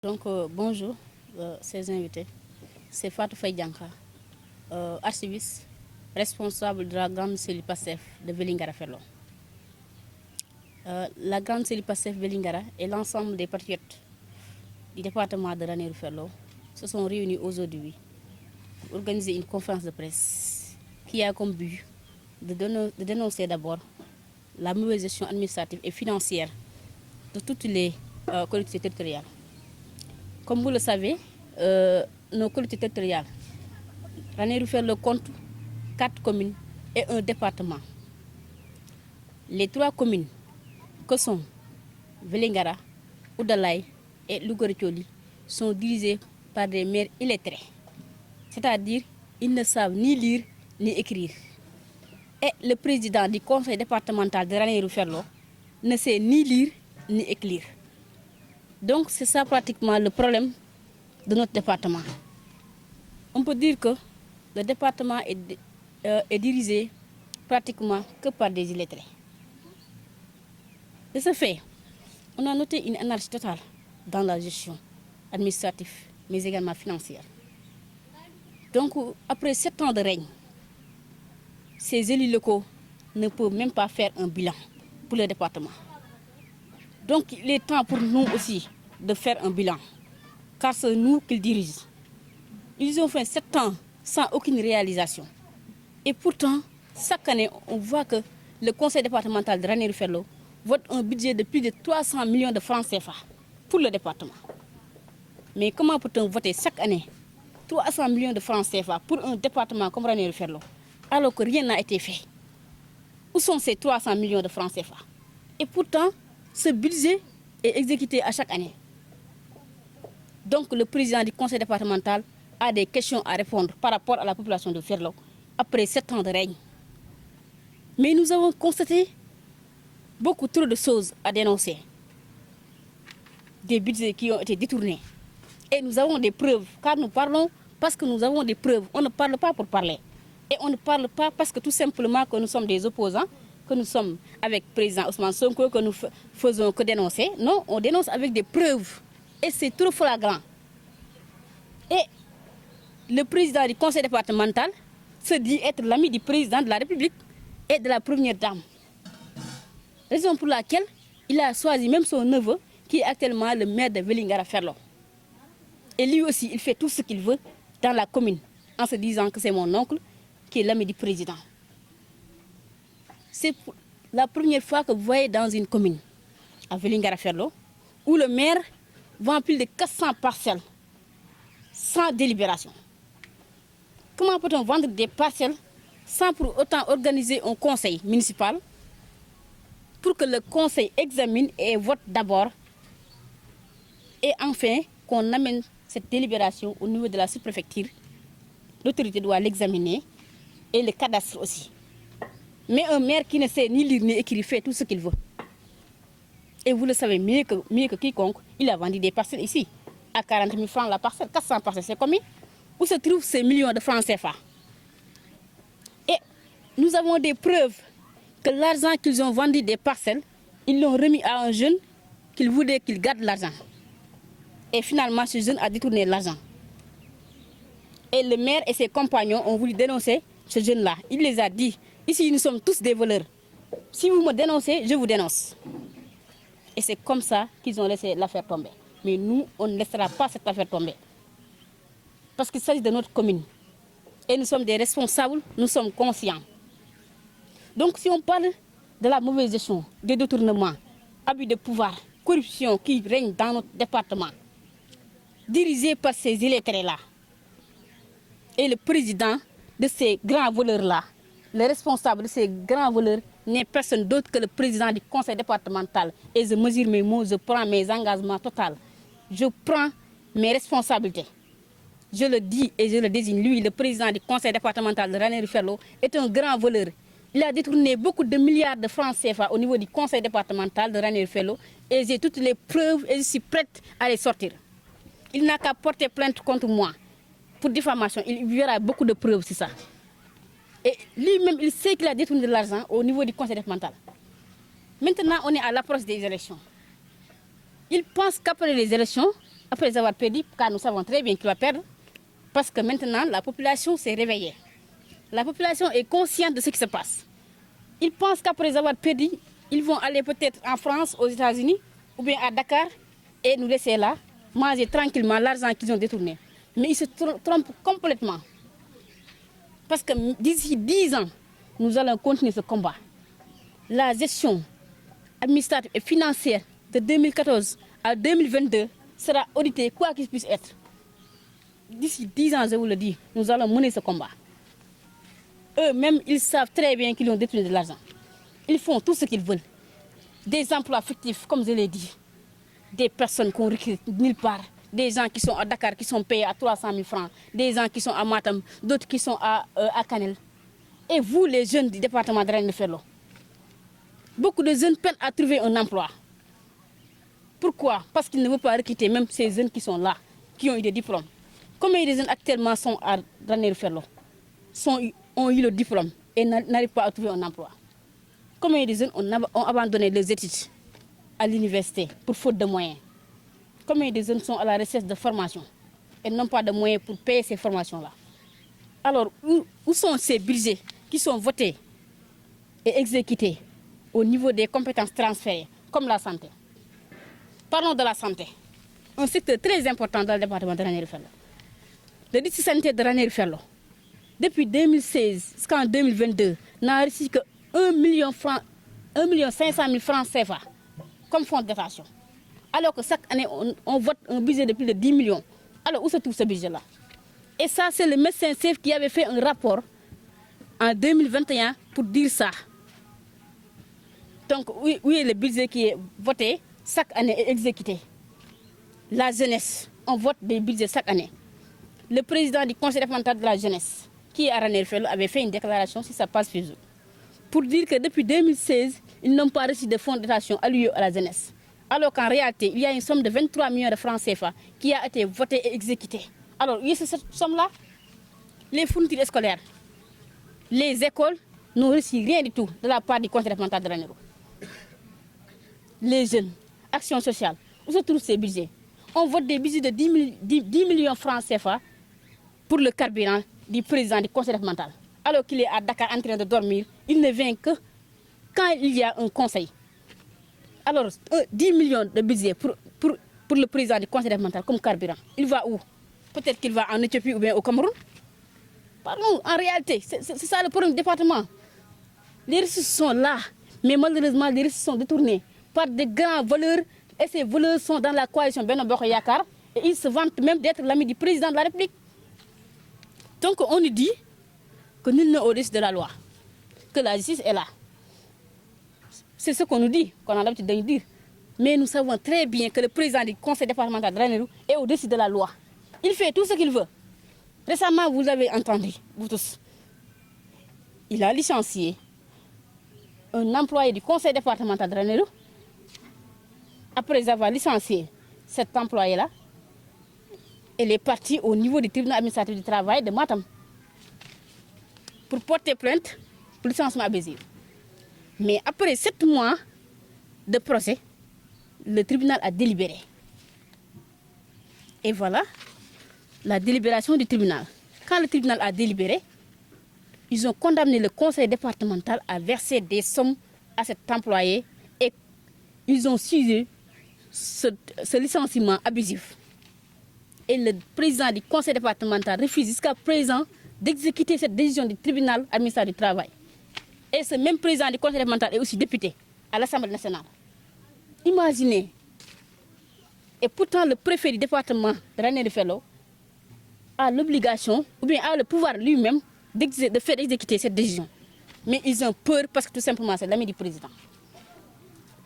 Donc, bonjour, ces invités. C'est Fatou Faye-Dianka, archiviste, responsable de la grande cellule PASTEF de Vélingara Ferlo. La grande cellule PASTEF Vélingara et l'ensemble des patriotes du département de Ranérou Ferlo se sont réunis aujourd'hui pour organiser une conférence de presse qui a comme but de dénoncer d'abord la mauvaise gestion administrative et financière de toutes les collectivités territoriales. Comme vous le savez, nos collectivités territoriales, Ranérou Ferlo compte 4 communes et un département. Les 3 communes que sont Vélingara, Oudalaye et Louga-Thioli sont dirigées par des maires illettrés. C'est-à-dire, ils ne savent ni lire ni écrire. Et le président du conseil départemental de Ranérou Ferlo ne sait ni lire ni écrire. Donc c'est ça pratiquement le problème de notre département. On peut dire que le département est dirigé pratiquement que par des illettrés. De ce fait, on a noté une anarchie totale dans la gestion administrative, mais également financière. Donc après 7 ans de règne, ces élus locaux ne peuvent même pas faire un bilan pour le département. Donc il est temps pour nous aussi de faire un bilan, car c'est nous qu'ils dirigent. Ils ont fait 7 ans sans aucune réalisation. Et pourtant, chaque année, on voit que le conseil départemental de Ranérou Ferlo vote un budget de plus de 300 millions de francs CFA pour le département. Mais comment peut-on voter chaque année 300 millions de francs CFA pour un département comme Ranérou Ferlo, alors que rien n'a été fait? Où sont ces 300 millions de francs CFA? Et pourtant, ce budget est exécuté à chaque année. Donc le président du conseil départemental a des questions à répondre par rapport à la population de Ferlo après 7 ans de règne. Mais nous avons constaté beaucoup trop de choses à dénoncer. Des budgets qui ont été détournés. Et nous avons des preuves, car nous parlons parce que nous avons des preuves. On ne parle pas pour parler. Et on ne parle pas parce que tout simplement que nous sommes des opposants, que nous sommes avec le président Ousmane Sonko, que nous faisons que dénoncer. Non, on dénonce avec des preuves. Et c'est trop flagrant. Et le président du conseil départemental se dit être l'ami du président de la République et de la première dame. Raison pour laquelle il a choisi même son neveu, qui est actuellement le maire de Vélingara Ferlo. Et lui aussi, il fait tout ce qu'il veut dans la commune, en se disant que c'est mon oncle qui est l'ami du président. C'est la première fois que vous voyez dans une commune, à Vélingara Ferlo, où le maire vend plus de 400 parcelles sans délibération. Comment peut-on vendre des parcelles sans pour autant organiser un conseil municipal pour que le conseil examine et vote d'abord et enfin qu'on amène cette délibération au niveau de la sous-préfecture? L'autorité doit l'examiner et le cadastre aussi. Mais un maire qui ne sait ni lire ni écrire fait tout ce qu'il veut. Et vous le savez mieux que quiconque, il a vendu des parcelles ici, à 40 000 francs la parcelle. 400 parcelles, c'est combien? Où se trouvent ces millions de francs CFA? Et nous avons des preuves que l'argent qu'ils ont vendu des parcelles, ils l'ont remis à un jeune qu'il voulait qu'il garde l'argent. Et finalement, ce jeune a détourné l'argent. Et le maire et ses compagnons ont voulu dénoncer ce jeune-là. Il les a dit, ici nous sommes tous des voleurs. Si vous me dénoncez, je vous dénonce. Et c'est comme ça qu'ils ont laissé l'affaire tomber. Mais nous, on ne laissera pas cette affaire tomber. Parce qu'il s'agit de notre commune. Et nous sommes des responsables, nous sommes conscients. Donc si on parle de la mauvaise gestion, des détournements, abus de pouvoir, corruption qui règne dans notre département, dirigé par ces illettrés-là, et le président de ces grands voleurs-là, le responsable de ces grands voleurs n'est personne d'autre que le président du conseil départemental. Et je mesure mes mots, je prends mes engagements totaux. Je prends mes responsabilités. Je le dis et je le désigne. Lui, le président du conseil départemental de Ranérou Ferlo, est un grand voleur. Il a détourné beaucoup de milliards de francs CFA au niveau du conseil départemental de Ranérou Ferlo. Et j'ai toutes les preuves et je suis prête à les sortir. Il n'a qu'à porter plainte contre moi pour diffamation. Il y aura beaucoup de preuves sur ça. Et lui-même, il sait qu'il a détourné de l'argent au niveau du conseil départemental. Maintenant, on est à l'approche des élections. Il pense qu'après les élections, après avoir perdu, car nous savons très bien qu'il va perdre, parce que maintenant la population s'est réveillée. La population est consciente de ce qui se passe. Ils pensent qu'après avoir perdu, ils vont aller peut-être en France, aux États-Unis, ou bien à Dakar, et nous laisser là, manger tranquillement l'argent qu'ils ont détourné. Mais ils se trompent complètement. Parce que d'ici 10 ans, nous allons continuer ce combat. La gestion administrative et financière de 2014 à 2022 sera auditée, quoi qu'il puisse être. D'ici 10 ans, je vous le dis, nous allons mener ce combat. Eux-mêmes, ils savent très bien qu'ils ont détruit de l'argent. Ils font tout ce qu'ils veulent. Des emplois fictifs, comme je l'ai dit. Des personnes qu'on recrute nulle part. Des gens qui sont à Dakar, qui sont payés à 300 000 francs. Des gens qui sont à Matam, d'autres qui sont à Kanel. Et vous, les jeunes du département de Ranérou-Ferlo, beaucoup de jeunes peinent à trouver un emploi. Pourquoi? Parce qu'ils ne veulent pas recruter même ces jeunes qui sont là, qui ont eu des diplômes. Combien de jeunes actuellement sont à Ranérou-Ferlo, ont eu le diplôme et n'arrivent pas à trouver un emploi? Combien de jeunes ont abandonné leurs études à l'université pour faute de moyens? Combien de jeunes sont à la recherche de formation et n'ont pas de moyens pour payer ces formations-là? Alors, où sont ces budgets qui sont votés et exécutés au niveau des compétences transférées, comme la santé? Parlons de la santé, un secteur très important dans le département de Ranérou-Ferlo. Le district sanitaire de Ranérou-Ferlo, depuis 2016 jusqu'en 2022, n'a reçu que 1,5 million francs CFA comme fonds de dotation. Alors que chaque année, on vote un budget de plus de 10 millions. Alors, où se trouve ce budget-là? Et ça, c'est le médecin-chef qui avait fait un rapport en 2021 pour dire ça. Donc, oui, le budget qui est voté chaque année est exécuté. La jeunesse, on vote des budgets chaque année. Le président du conseil départemental de la jeunesse, qui est à Ranérou-Ferlo, avait fait une déclaration sur sa page Facebook pour dire que depuis 2016, ils n'ont pas reçu de fonds de dotation alloués à la jeunesse. Alors qu'en réalité, il y a une somme de 23 millions de francs CFA qui a été votée et exécutée. Alors, oui, c'est cette somme-là. Les fournitures scolaires, les écoles n'ont reçu rien du tout de la part du conseil départemental de Ranérou. Les jeunes, action sociale, où se trouvent ces budgets? On vote des budgets de 10 millions de francs CFA pour le carburant du président du conseil départemental. Alors qu'il est à Dakar en train de dormir, il ne vient que quand il y a un conseil. Alors, 10 millions de budget pour le président du conseil départemental comme carburant, il va où? Peut-être qu'il va en Éthiopie ou bien au Cameroun. Pardon, en réalité, c'est ça le problème du département. Les ressources sont là, mais malheureusement, les ressources sont détournées par des grands voleurs. Et ces voleurs sont dans la coalition Benno Bokk Yakaar. Et ils se vantent même d'être l'ami du président de la République. Donc on nous dit que nul n'est au-dessus de la loi, que la justice est là. C'est ce qu'on nous dit, qu'on a l'habitude de nous dire. Mais nous savons très bien que le président du conseil départemental de Ranérou est au-dessus de la loi. Il fait tout ce qu'il veut. Récemment, vous l'avez entendu, vous tous. Il a licencié un employé du conseil départemental de Ranérou. Après avoir licencié cet employé-là, elle est partie au niveau du tribunal administratif du travail de Matam pour porter plainte pour licenciement abusif. Mais après 7 mois de procès, le tribunal a délibéré. Et voilà la délibération du tribunal. Quand le tribunal a délibéré, ils ont condamné le conseil départemental à verser des sommes à cet employé et ils ont suivi ce licenciement abusif. Et le président du conseil départemental refuse jusqu'à présent d'exécuter cette décision du tribunal administratif du travail. Et ce même président du conseil départemental est aussi député à l'Assemblée nationale. Imaginez. Et pourtant, le préfet du département de Ranérou-Ferlo a l'obligation, ou bien a le pouvoir lui-même, de faire exécuter cette décision. Mais ils ont peur parce que tout simplement, c'est l'ami du président.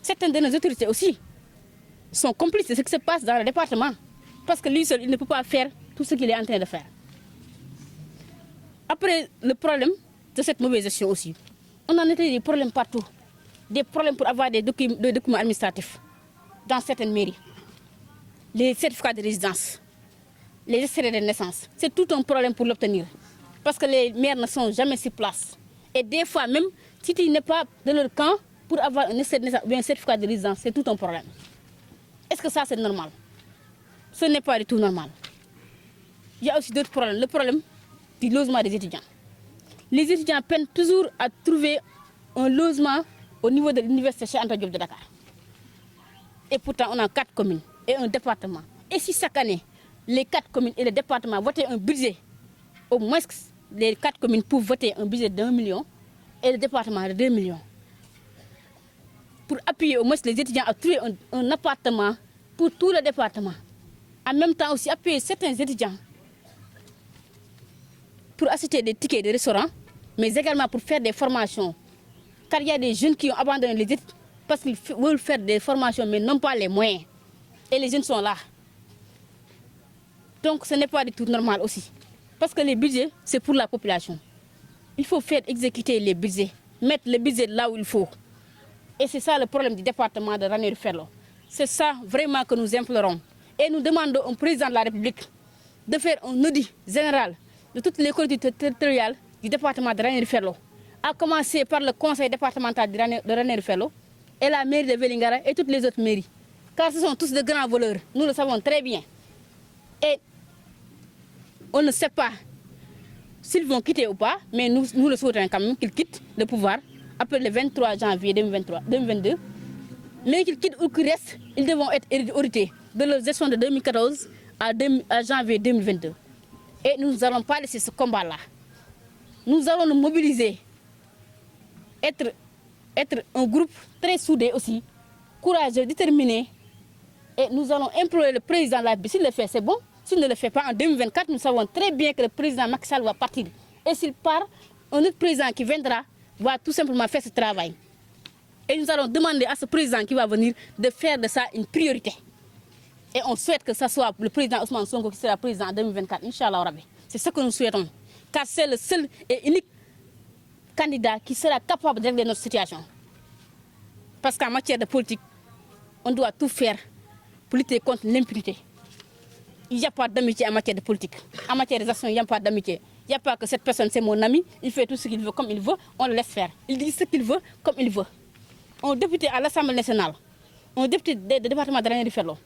Certaines de nos autorités aussi sont complices de ce qui se passe dans le département. Parce que lui seul, il ne peut pas faire tout ce qu'il est en train de faire. Après, le problème de cette mauvaise gestion aussi, on en a des problèmes partout. Des problèmes pour avoir des documents administratifs dans certaines mairies. Les certificats de résidence, les extraits de naissance, c'est tout un problème pour l'obtenir. Parce que les maires ne sont jamais sur place. Et des fois même, si tu n'es pas de leur camp, pour avoir un extrait de naissance ou un certificat de résidence, c'est tout un problème. Est-ce que ça, c'est normal? ce n'est pas du tout normal. Il y a aussi d'autres problèmes. Le problème du logement des étudiants. Les étudiants peinent toujours à trouver un logement au niveau de l'université Cheikh Anta Diop de Dakar. Et pourtant, on a 4 communes et un département. Et si chaque année, les 4 communes et le département votaient un budget, au moins les 4 communes peuvent voter un budget d'1 million et le département de 2 millions. Pour appuyer au moins les étudiants à trouver un appartement pour tout le département. En même temps aussi appuyer certains étudiants pour acheter des tickets de restaurant, mais également pour faire des formations. Car il y a des jeunes qui ont abandonné les études parce qu'ils veulent faire des formations mais n'ont pas les moyens. Et les jeunes sont là. Donc ce n'est pas du tout normal aussi. Parce que les budgets, c'est pour la population. Il faut faire exécuter les budgets, mettre le budget là où il faut. Et c'est ça le problème du département de Ranérou-Ferlo. C'est ça vraiment que nous implorons. Et nous demandons au président de la République de faire un audit général de toutes les collectivités territoriales du département de Ranérou-Ferlo, à commencer par le conseil départemental de Ranérou-Ferlo et la mairie de Vélingara et toutes les autres mairies. Car ce sont tous de grands voleurs, nous le savons très bien. Et on ne sait pas s'ils vont quitter ou pas, mais nous le souhaitons quand même qu'ils quittent le pouvoir après le 23 janvier 2022. Mais qu'ils quittent ou qu'ils restent, ils devront être hérités de leur gestion de 2014 à janvier 2022. Et nous n'allons pas laisser ce combat-là. Nous allons nous mobiliser, être un groupe très soudé aussi, courageux, déterminé. Et nous allons implorer le président de la République. S'il le fait, c'est bon. S'il ne le fait pas en 2024, nous savons très bien que le président Macky Sall va partir. Et s'il part, un autre président qui viendra va tout simplement faire ce travail. Et nous allons demander à ce président qui va venir de faire de ça une priorité. Et on souhaite que ce soit le président Ousmane Sonko qui sera président en 2024, Inch'Allah Rabbi. C'est ce que nous souhaitons. Car c'est le seul et unique candidat qui sera capable de régler notre situation. Parce qu'en matière de politique, on doit tout faire pour lutter contre l'impunité. Il n'y a pas d'amitié en matière de politique. En matière des actions, il n'y a pas d'amitié. Il n'y a pas que cette personne, c'est mon ami, il fait tout ce qu'il veut comme il veut, on le laisse faire. Il dit ce qu'il veut comme il veut. Un député à l'Assemblée nationale, un député du département de Ranérou-Ferlo,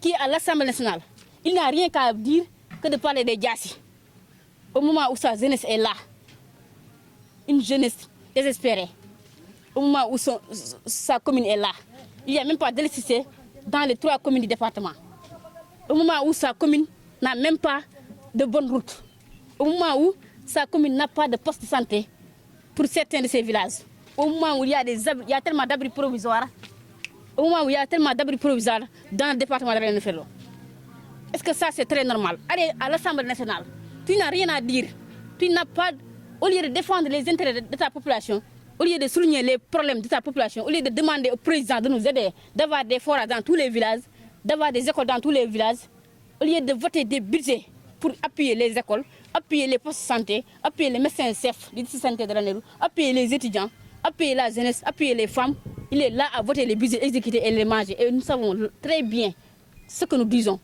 qui est à l'Assemblée nationale, il n'a rien qu'à dire que de parler des Diassi. Au moment où sa jeunesse est là, une jeunesse désespérée, au moment où sa commune est là, il n'y a même pas d'électricité dans les 3 communes du département. Au moment où sa commune n'a même pas de bonne route. Au moment où sa commune n'a pas de poste de santé pour certains de ses villages. Au moment où il y a tellement d'abris provisoires. Au moment où il y a tellement d'abris provisoires dans le département de Ranérou-Ferlo. Est-ce que ça c'est très normal? Allez à l'Assemblée nationale, tu n'as rien à dire. Tu n'as pas, au lieu de défendre les intérêts de ta population, au lieu de souligner les problèmes de ta population, au lieu de demander au président de nous aider, d'avoir des forages dans tous les villages, d'avoir des écoles dans tous les villages, au lieu de voter des budgets pour appuyer les écoles, appuyer les postes de santé, appuyer les médecins-chefs du district sanitaire de Ranérou, appuyer les étudiants, appuyer la jeunesse, appuyer les femmes, il est là à voter les budgets exécutés et les manger. Et nous savons très bien ce que nous disons.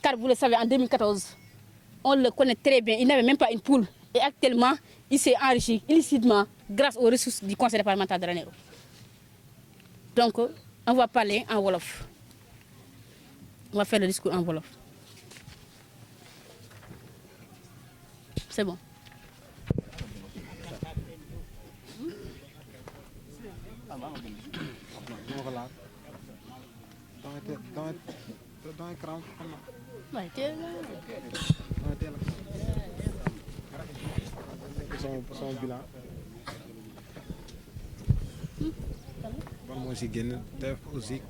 Car vous le savez, en 2014, on le connaît très bien, il n'avait même pas une poule. Et actuellement, il s'est enrichi illicitement grâce aux ressources du conseil départemental de Ranérou. Donc, on va parler en Wolof. On va faire le discours en Wolof. C'est bon. Son bilan ban moo si génn def aussi